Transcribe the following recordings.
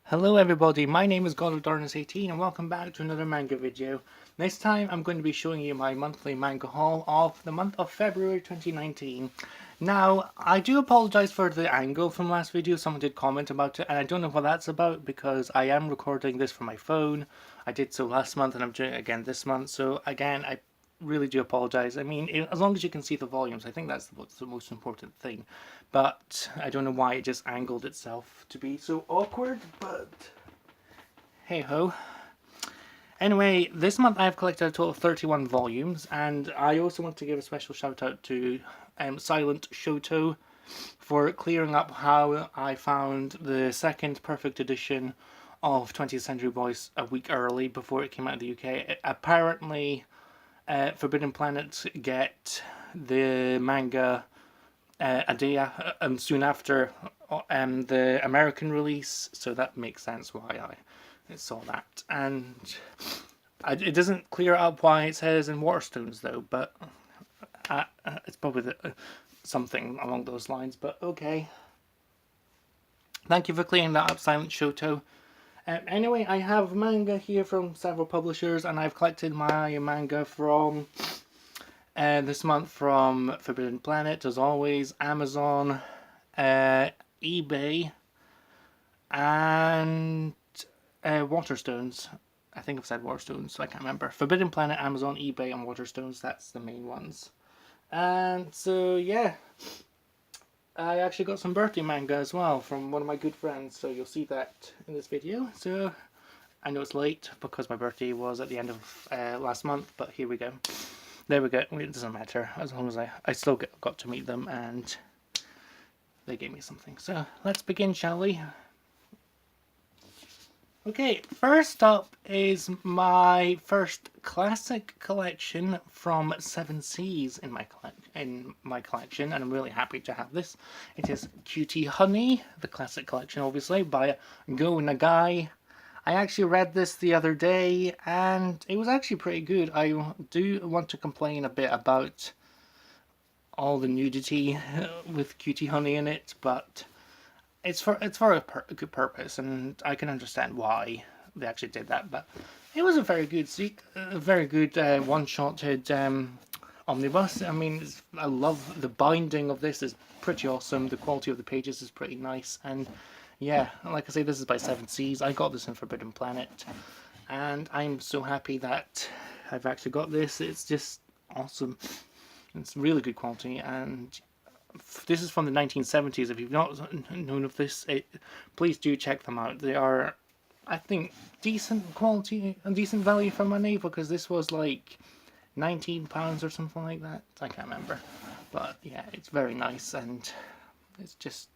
Hello everybody, my name is Godofdarkness18 and welcome back to another manga video. This time I'm going to be showing you my monthly manga haul of the month of February 2019. Now, I do apologise for the angle from last video. Someone did comment about it and I don't know what that's about because I am recording this from my phone. I did so last month and I'm doing it again this month, so again I really do apologise. I mean, as long as you can see the volumes, I think that's what's the most important thing. But I don't know why it just angled itself to be so awkward, but hey ho. Anyway, this month I've collected a total of 31 volumes, and I also want to give a special shout out to Silent Shoto for clearing up how I found the second perfect edition of 20th Century Boys a week early before it came out of the UK. Apparently, Forbidden Planet get the manga a day soon after the American release, so that makes sense why I saw that. And it doesn't clear up why it says in Waterstones though, but it's probably something along those lines, but okay. Thank you for clearing that up, Silent Shoto. Anyway, I have manga here from several publishers, and I've collected my manga from this month from Forbidden Planet, as always, Amazon, eBay, and Waterstones. I think I've said Waterstones, so I can't remember. Forbidden Planet, Amazon, eBay, and Waterstones, that's the main ones. And so, yeah. I actually got some birthday manga as well from one of my good friends, so you'll see that in this video. So, I know it's late because my birthday was at the end of last month, but here we go. There we go, it doesn't matter, as long as I still got to meet them and they gave me something. So, let's begin, shall we? Okay, first up is my first classic collection from Seven Seas in my collection, and I'm really happy to have this. It is Cutie Honey, the classic collection obviously, by Go Nagai. I actually read this the other day and it was actually pretty good. I do want to complain a bit about all the nudity with Cutie Honey in it, but it's for a good purpose, and I can understand why they actually did that. But it was a very good one-shotted omnibus. I mean, I love the binding of this; is pretty awesome. The quality of the pages is pretty nice, and yeah, like I say, this is by Seven Seas. I got this in Forbidden Planet, and I'm so happy that I've actually got this. It's just awesome. It's really good quality, and this is from the 1970s. If you've not known of this, please do check them out. They are, I think, decent quality and decent value for money, because this was like £19 or something like that. I can't remember, but yeah, it's very nice, and it's just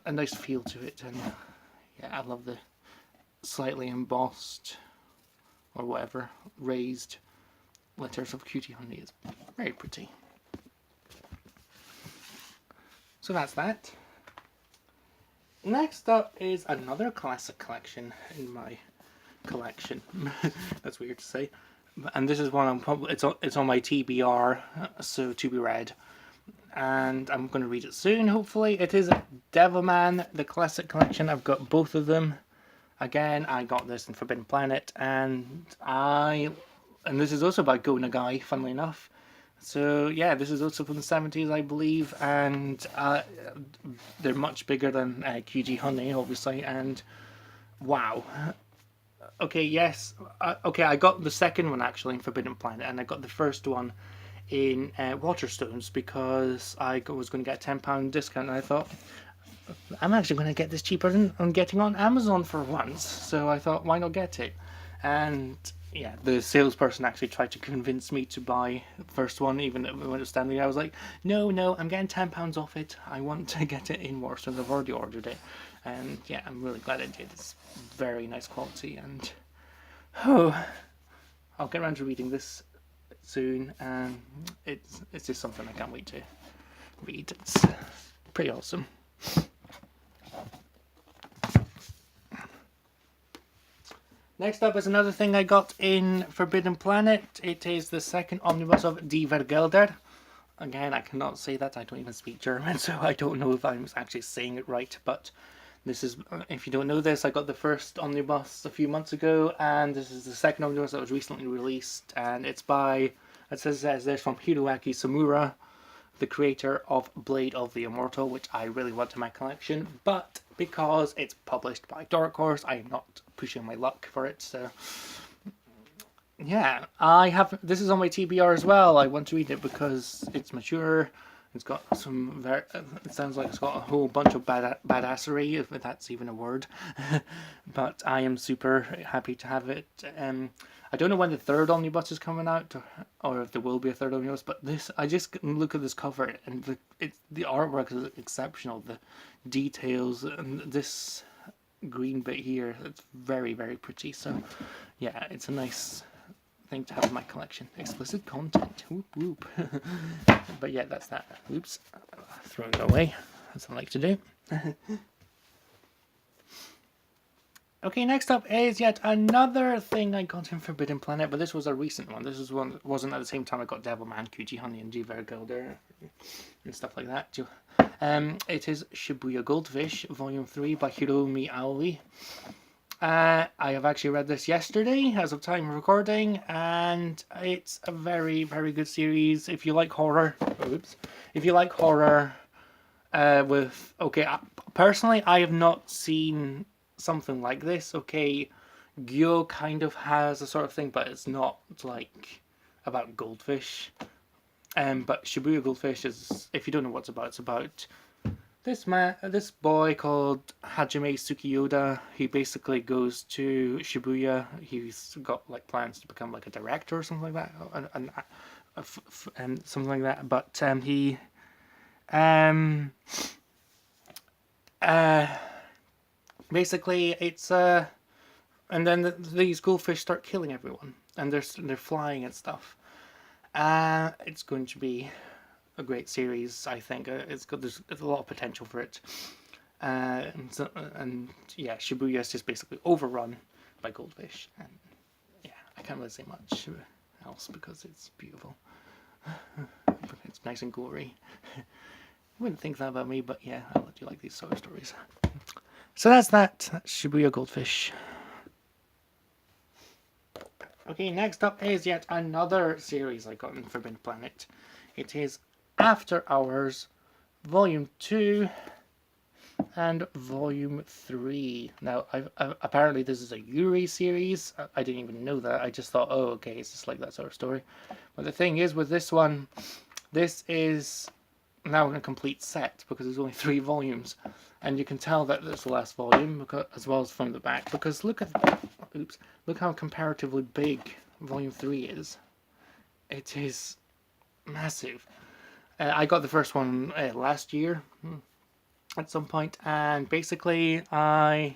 a nice feel to it. And yeah, I love the slightly embossed or whatever raised letters of Cutie Honey. It's very pretty. So that's that. Next up is another classic collection in my collection. That's weird to say. And this is one it's on my TBR, so to be read. And I'm going to read it soon, hopefully. It is Devilman, the classic collection. I've got both of them. Again, I got this in Forbidden Planet, and this is also by Go Nagai, funnily enough. So yeah, this is also from the 70s, I believe, and they're much bigger than Cutie Honey, obviously, and wow. Okay, yes, okay, I got the second one actually in Forbidden Planet, and I got the first one in Waterstones because I was going to get a £10 discount, and I thought, I'm actually going to get this cheaper than I'm getting on Amazon for once, so I thought, why not get it? And yeah, the salesperson actually tried to convince me to buy the first one, even when it was standing there. I was like, no, I'm getting £10 off it. I want to get it in Waterstones. I've already ordered it. And yeah, I'm really glad I did. It's very nice quality, and I'll get around to reading this soon, and it's just something I can't wait to read. It's pretty awesome. Next up is another thing I got in Forbidden Planet. It is the second omnibus of Die Wergelder. Again, I cannot say that. I don't even speak German, so I don't know if I'm actually saying it right. But This is, if you don't know this, I got the first omnibus a few months ago, and this is the second omnibus that was recently released, and it's by, it says there's from Hiroaki Samura, the creator of Blade of the Immortal, which I really want in my collection, but because it's published by Dark Horse, I'm not pushing my luck for it, so yeah, this is on my TBR as well. I want to read it because it's mature. It's got some it sounds like it's got a whole bunch of badassery, if that's even a word. But I am super happy to have it. I don't know when the third omnibus is coming out, or if there will be a third omnibus. But I just look at this cover, and the artwork is exceptional. The details and this green bit here, it's very, very pretty. So yeah, it's a nice thing to have in my collection. Explicit content. Whoop whoop. But yeah, that's that. Oops. Throwing it away, as I like to do. Okay, next up is yet another thing I got in Forbidden Planet, but this was a recent one. This was one that wasn't at the same time I got Devilman, Cutie Honey, and Wergelder and stuff like that. It is Shibuya Goldfish, Volume 3 by Hiroumi Aoi. I have actually read this yesterday as of time of recording, and it's a very, very good series. If you like horror, personally, I have not seen something like this. Okay, Gyo kind of has a sort of thing, but it's not like about goldfish. But Shibuya Goldfish is, if you don't know what it's about this boy called Hajime Tsukiyoda. He basically goes to Shibuya. He's got like plans to become like a director or something like that, and something like that. But basically it's and then these goldfish start killing everyone, and they're flying and stuff. It's going to be a great series, I think. There's a lot of potential for it, and yeah, Shibuya is just basically overrun by goldfish, and yeah, I can't really say much else because it's beautiful. It's nice and gory. You wouldn't think that about me, but yeah, I do like these sort of stories. So that's Shibuya Goldfish. Okay, next up is yet another series I got in Forbidden Planet. It is After Hours, Volume 2 and Volume 3. Now, apparently this is a Yuri series. I didn't even know that. I just thought, oh, okay, it's just like that sort of story. But the thing is, with this one, this is now a complete set because there's only 3 volumes. And you can tell that it's the last volume, because, as well as from the back, because look how comparatively big Volume 3 is. It is massive. I got the first one last year at some point, and basically I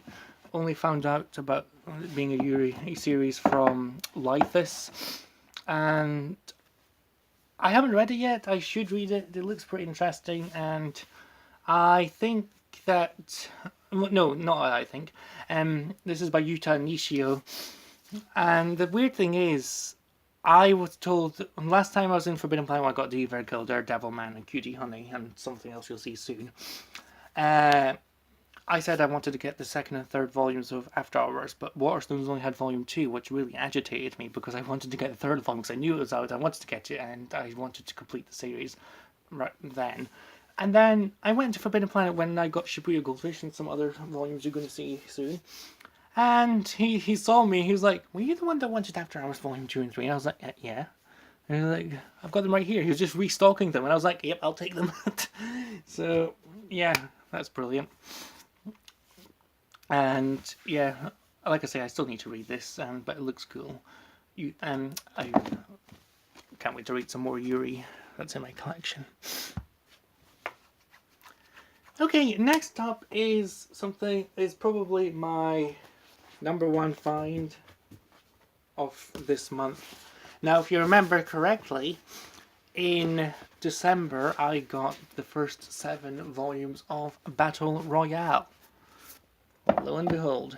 only found out about it being a Yuri series from Lythis, and I haven't read it yet. I should read it. It looks pretty interesting, and I think that... No, not I think. This is by Yuhta and Nishio, and the weird thing is, I was told last time I was in Forbidden Planet, I got Wergelder, Devilman, and Cutie Honey, and something else you'll see soon. I said I wanted to get the second and third volumes of After Hours, but Waterstones only had Volume 2, which really agitated me because I wanted to get the third volume because I knew it was out. I wanted to get it, and I wanted to complete the series right then. And then I went to Forbidden Planet when I got Shibuya Goldfish and some other volumes you're going to see soon. And he saw me, he was like, were you the one that wanted After Hours Volume 2 and 3? And I was like, yeah. And he was like, I've got them right here. He was just restocking them. And I was like, yep, I'll take them. So, yeah, that's brilliant. And, yeah, like I say, I still need to read this, but it looks cool. I can't wait to read some more Yuri that's in my collection. Okay, next up is probably my #1 find of this month. Now, if you remember correctly, in December I got the first 7 volumes of Battle Royale. Lo and behold.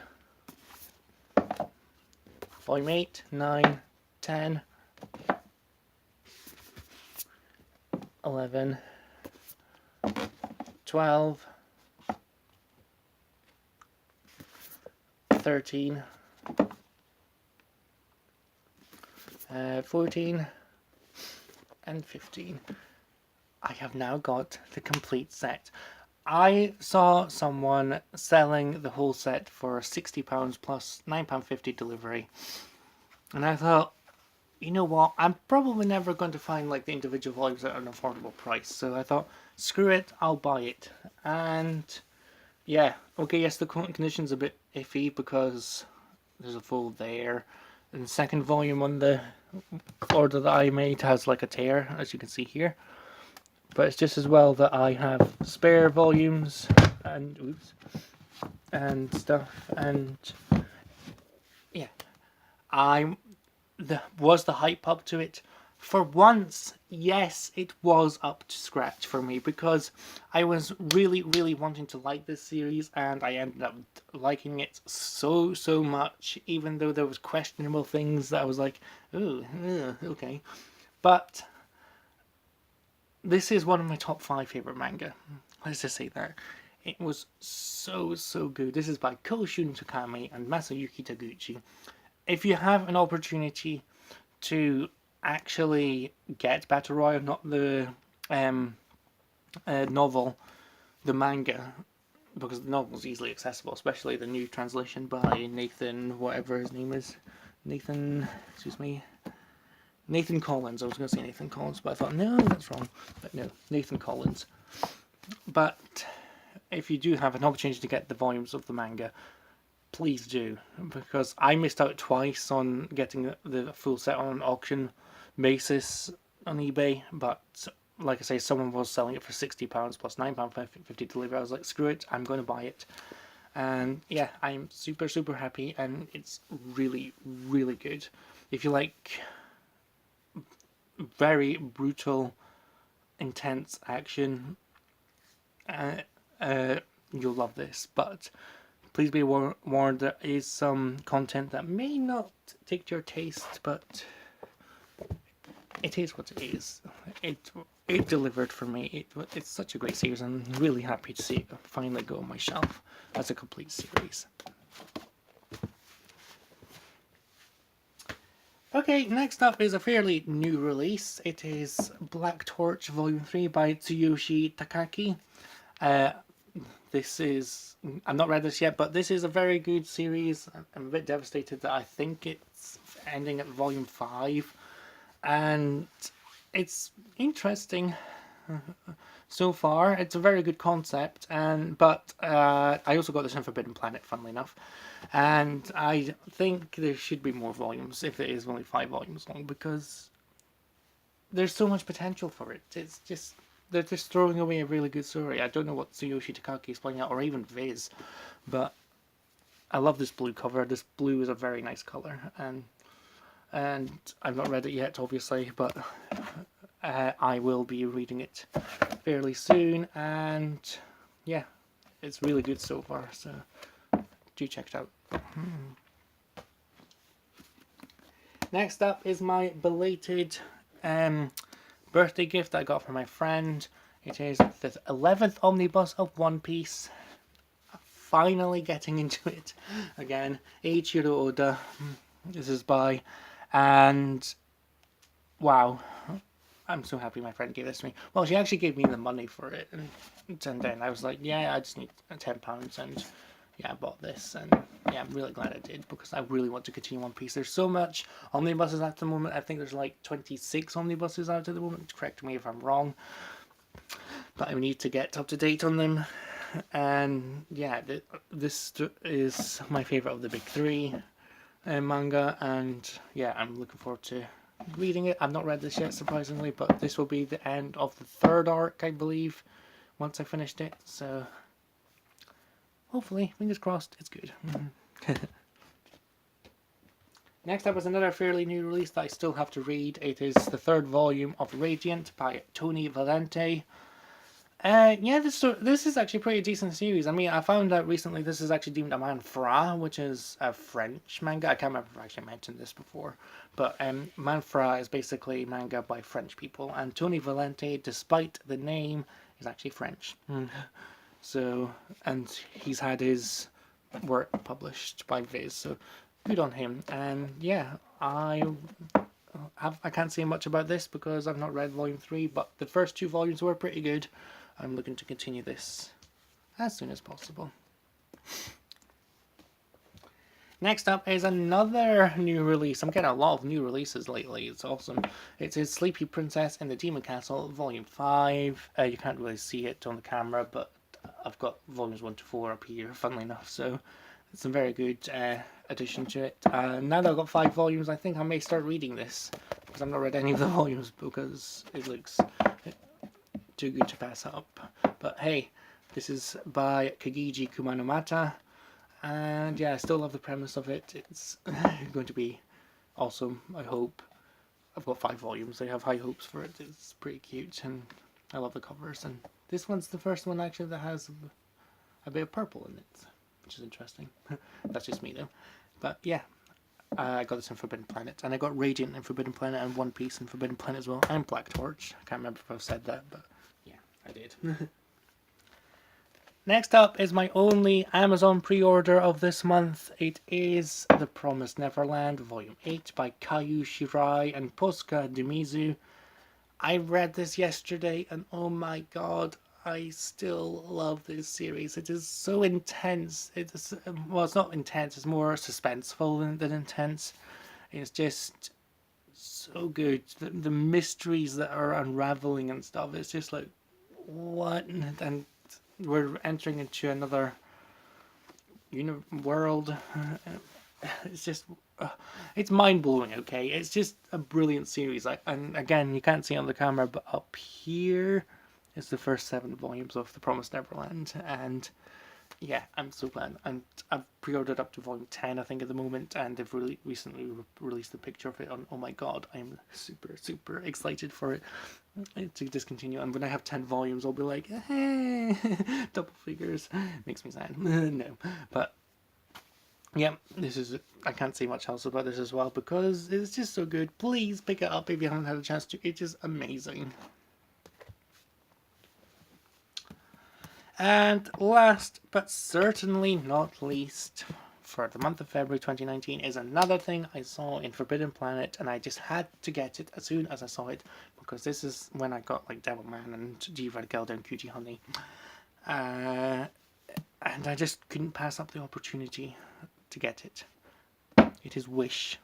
Volume 8, 9, 10, 11, 12, 13, 14, and 15. I have now got the complete set. I saw someone selling the whole set for £60 plus £9.50 delivery, and I thought, you know what, I'm probably never going to find like the individual volumes at an affordable price, so I thought, screw it, I'll buy it. And yeah, okay, yes, the condition's a bit iffy because there's a fold there, and the second volume on the order that I made has like a tear, as you can see here. But it's just as well that I have spare volumes and oops and stuff, and yeah, was the hype up to it? For once, yes, it was up to scratch for me, because I was really wanting to like this series, and I ended up liking it so much, even though there was questionable things that I was like, ooh, okay. But this is one of my top 5 favorite manga. Let's just say that. It was so good. This is by Koushun Takami and Masayuki Taguchi. If you have an opportunity to actually get Battle Royale, not the novel, the manga, because the novel is easily accessible, especially the new translation by Nathan, whatever his name is. Nathan Collins. I was going to say Nathan Collins, but I thought, no, that's wrong. But no, Nathan Collins. But if you do have an opportunity to get the volumes of the manga, please do, because I missed out twice on getting the full set on an auction basis on eBay. But like I say, someone was selling it for £60 plus £9.50 delivery. I was like, screw it, I'm going to buy it. And yeah, I'm super happy, and it's really good. If you like very brutal, intense action, you'll love this. But please be warned, there is some content that may not take to your taste, but it is what it is. It delivered for me. It's such a great series. I'm really happy to see it finally go on my shelf as a complete series. Okay, next up is a fairly new release. It is Black Torch Volume 3 by Tsuyoshi Takaki. I've not read this yet, but this is a very good series. I'm a bit devastated that I think it's ending at Volume 5. And it's interesting so far. It's a very good concept, but I also got this on Forbidden Planet, funnily enough. And I think there should be more volumes if it is only 5 volumes long, because there's so much potential for it. It's just, they're just throwing away a really good story. I don't know what Tsuyoshi Takaki is playing out, or even Viz, but I love this blue cover. This blue is a very nice color, and I've not read it yet, obviously, but I will be reading it fairly soon, and yeah, it's really good so far, so do check it out. Next up is my belated birthday gift that I got from my friend. It is the 11th omnibus of One Piece. Finally getting into it again. Eiichiro Oda, this is by, and wow, I'm so happy my friend gave this to me. Well, she actually gave me the money for it, and then I was like, yeah, I just need £10, and yeah, I bought this, and yeah, I'm really glad I did, because I really want to continue One Piece. There's so much omnibuses at the moment. I think there's like 26 omnibuses out at the moment. Correct me if I'm wrong, but I need to get up to date on them. And yeah, this is my favorite of the big 3 manga, and yeah, I'm looking forward to reading it. I've not read this yet, surprisingly, but this will be the end of the 3rd arc, I believe, once I finished it, so hopefully, fingers crossed, it's good. Next up is another fairly new release that I still have to read. It is the 3rd volume of Radiant by Tony Valente. Yeah, this is actually a pretty decent series. I mean, I found out recently this is actually deemed a manhwa, which is a French manga. I can't remember if I actually mentioned this before, but manhwa is basically manga by French people, and Tony Valente, despite the name, is actually French. So, and he's had his work published by Viz, so good on him. And yeah, I can't say much about this because I've not read volume 3, but the first 2 volumes were pretty good. I'm looking to continue this as soon as possible. Next up is another new release. I'm getting a lot of new releases lately. It's awesome. It is Sleepy Princess in the Demon Castle, Volume 5. You can't really see it on the camera, but I've got volumes 1 to 4 up here, funnily enough. So it's a very good addition to it. Now that I've got 5 volumes, I think I may start reading this, because I've not read any of the volumes because it looks too good to pass up. But hey, this is by Kagiji Kumanomata. And yeah, I still love the premise of it. It's going to be awesome, I hope. I've got 5 volumes. I have high hopes for it. It's pretty cute and I love the covers. And this one's the first one actually that has a bit of purple in it, which is interesting. That's just me though. But yeah, I got this in Forbidden Planet. And I got Radiant in Forbidden Planet and One Piece in Forbidden Planet as well. And Black Torch. I can't remember if I've said that, but yeah, I did. Next up is my only Amazon pre-order of this month. It is The Promised Neverland, Volume 8 by Kaiu, Shirai and Posuka Demizu. I read this yesterday and oh my god, I still love this series. It is so intense. It's not intense, it's more suspenseful than intense. It's just so good. The mysteries that are unraveling and stuff, it's just like, what? And we're entering into another world. It's just it's mind-blowing. Okay, it's just a brilliant series. And again, you can't see it on the camera, but up here is the first 7 volumes of The Promised Neverland. And yeah, I'm so glad. And I've pre-ordered up to volume 10, I think, at the moment, and they've recently released a picture of it. On, oh my god, I'm super excited for it to discontinue. And when I have 10 volumes, I'll be like, hey, double figures. Makes me sad. No, but yeah, this is. I can't say much else about this as well because it's just so good. Please pick it up if you haven't had a chance to. It is amazing. And last but certainly not least, for the month of February 2019 is another thing I saw in Forbidden Planet, and I just had to get it as soon as I saw it because this is when I got like Devilman and Wergelder and Cutie Honey, and I just couldn't pass up the opportunity to get it. It is Wish,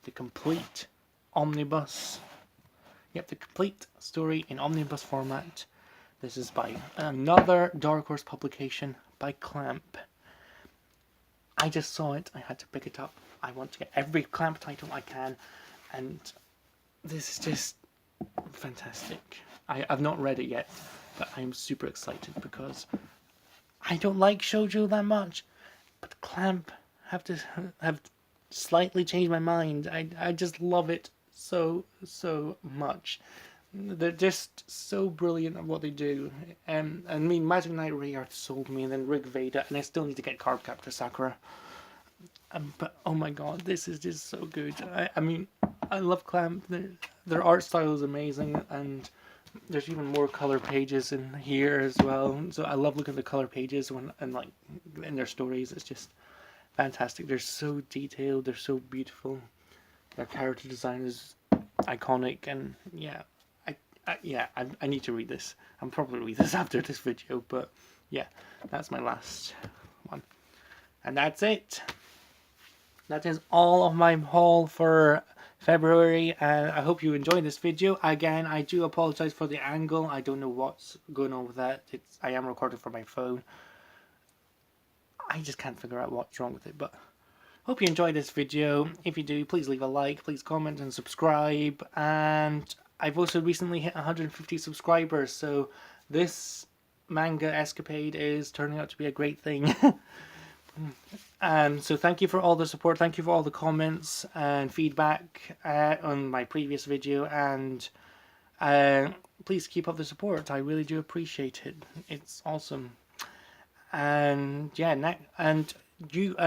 the complete omnibus. Yep, the complete story in omnibus format. This is by another Dark Horse publication by Clamp. I just saw it. I had to pick it up. I want to get every Clamp title I can. And this is just fantastic. I've not read it yet, but I'm super excited because I don't like shoujo that much. But Clamp have slightly changed my mind. I just love it so much. They're just so brilliant at what they do. I mean, Magic Knight Rayard sold me, and then Rig Veda, and I still need to get Cardcaptor Sakura. But oh my god, this is just so good. I mean, I love Clamp. Their art style is amazing, and there's even more color pages in here as well. So I love looking at the color pages like in their stories. It's just fantastic. They're so detailed. They're so beautiful. Their character design is iconic, and yeah. I need to read this. I'll probably read this after this video, but yeah, that's my last one. And that's it. That is all of my haul for February, and I hope you enjoyed this video. Again, I do apologize for the angle. I don't know what's going on with that. I am recording from my phone. I just can't figure out what's wrong with it, but hope you enjoyed this video. If you do, please leave a like, please comment and subscribe, and I've also recently hit 150 subscribers, so this manga escapade is turning out to be a great thing. So thank you for all the support, thank you for all the comments and feedback on my previous video, and please keep up the support. I really do appreciate it. It's awesome. And yeah, and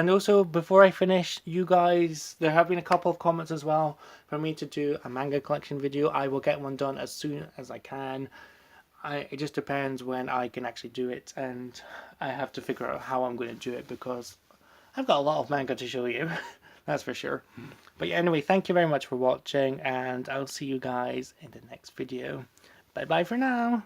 also before I finish, you guys, there have been a couple of comments as well for me to do a manga collection video. I will get one done as soon as I can. It just depends when I can actually do it, and I have to figure out how I'm going to do it because I've got a lot of manga to show you, that's for sure. But yeah, anyway, thank you very much for watching, and I'll see you guys in the next video. Bye bye for now.